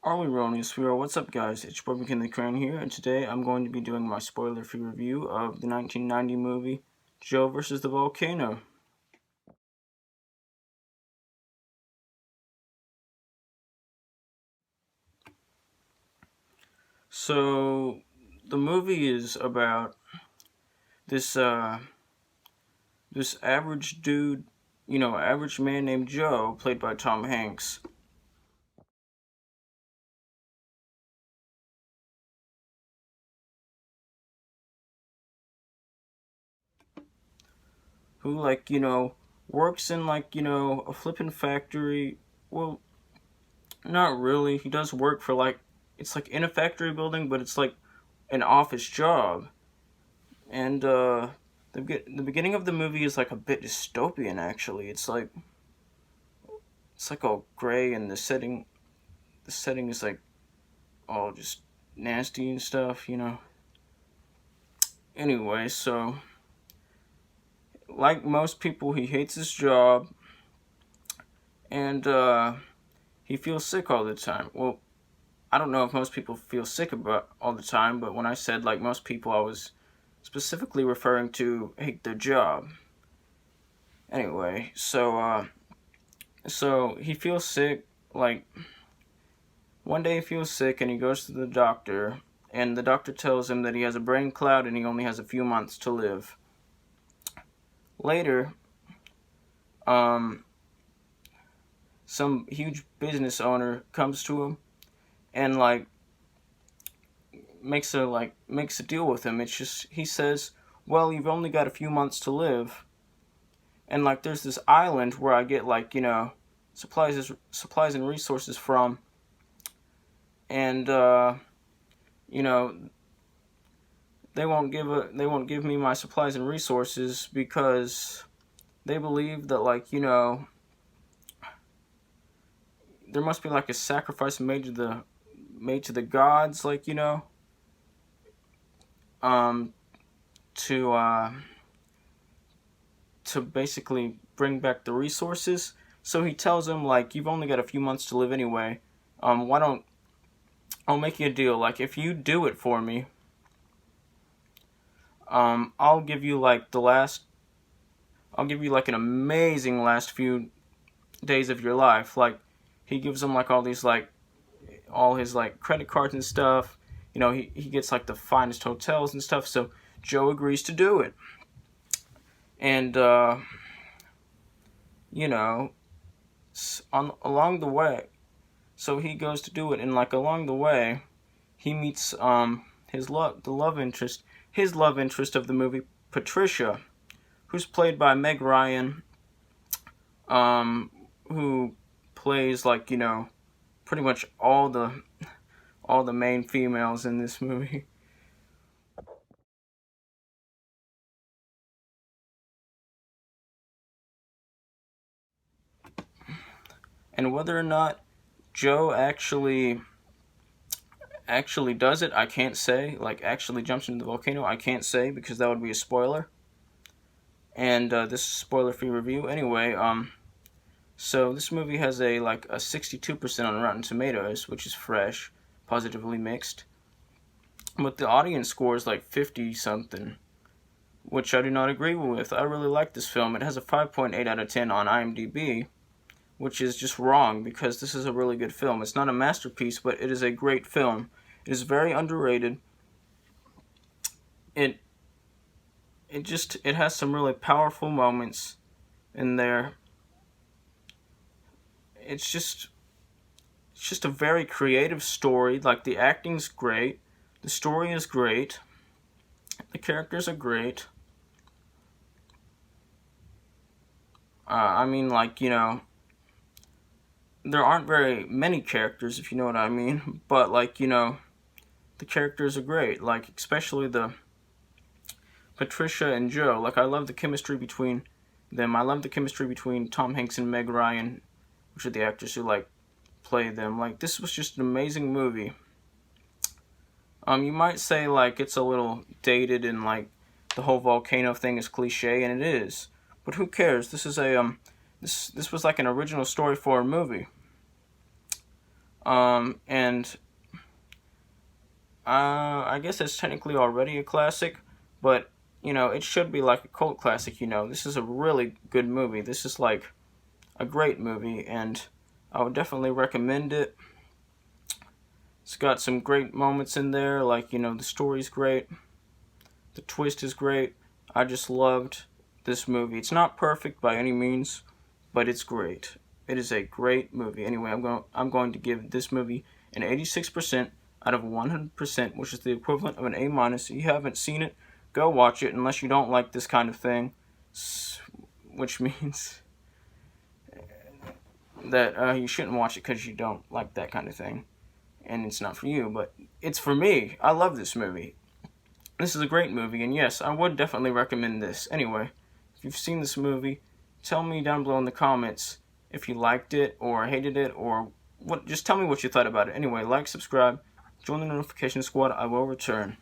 Are we rolling Sphero? What's up, guys? It's your boy McKinley Crain here, and today I'm going to be doing my spoiler-free review of the 1990 movie Joe versus the Volcano. So, the movie is about this this average dude, average man named Joe, played by Tom Hanks, who works in a flippin' factory. Well, not really. He does work for it's like in a factory building, but it's like an office job. And the beginning of the movie is like a bit dystopian. Actually, it's like all gray, and the setting is like all just nasty and stuff. Anyway, so like most people, he hates his job, and he feels sick all the time. Well, I don't know if most people feel sick about all the time, but when I said like most people, I was specifically referring to hate their job. Anyway, so he feels sick. Like one day he feels sick and he goes to the doctor, and the doctor tells him that he has a brain cloud and he only has a few months to live. Later, um, some huge business owner comes to him and makes a deal with him. It's just he says, "Well, you've only got a few months to live, and there's this island where I get supplies and resources from, and you know they won't give me my supplies and resources because they believe that there must be like a sacrifice made to the gods, um to basically bring back the resources." So he tells him you've only got a few months to live anyway. Why don't I'll make you a deal? Like if you do it for me, I'll give you I'll give you an amazing last few days of your life. Like he gives him all his credit cards and stuff. He gets the finest hotels and stuff. So Joe agrees to do it, and you know on along the way, so he goes to do it, and along the way, he meets his love interest of the movie, Patricia, who's played by Meg Ryan, who plays pretty much all the main females in this movie. And whether or not Joe actually does it, I can't say. Actually jumps into the volcano, I can't say because that would be a spoiler. And this is spoiler-free review. Anyway, so this movie has a 62% on Rotten Tomatoes, which is fresh, positively mixed. But the audience score is 50 something, which I do not agree with. I really like this film. It has a 5.8 out of 10 on IMDb, which is just wrong because this is a really good film. It's not a masterpiece, but it is a great film. It is very underrated. It it has some really powerful moments in there. It's just a very creative story. Like the acting's great, the story is great, the characters are great. I mean, there aren't very many characters, if you know what I mean. But the characters are great. Especially the Patricia and Joe. I love the chemistry between them. I love the chemistry between Tom Hanks and Meg Ryan, which are the actors who play them. This was just an amazing movie. You might say it's a little dated and the whole volcano thing is cliche, and it is. But who cares? This is a this was an original story for a movie. And I guess it's technically already a classic, but it should be like a cult classic. This is a really good movie. This is like a great movie, and I would definitely recommend it. It's got some great moments in there, like the story's great, the twist is great. I just loved this movie. It's not perfect by any means, but it's great. It is a great movie. Anyway, I'm going to give this movie an 86% out of 100%, which is the equivalent of an A minus. If you haven't seen it, go watch it unless you don't like this kind of thing, which means that you shouldn't watch it because you don't like that kind of thing, and it's not for you. But it's for me. I love this movie. This is a great movie, and yes, I would definitely recommend this. Anyway, if you've seen this movie, tell me down below in the comments if you liked it or hated it, or what. Just tell me what you thought about it. Anyway, like, subscribe, join the notification squad. I will return.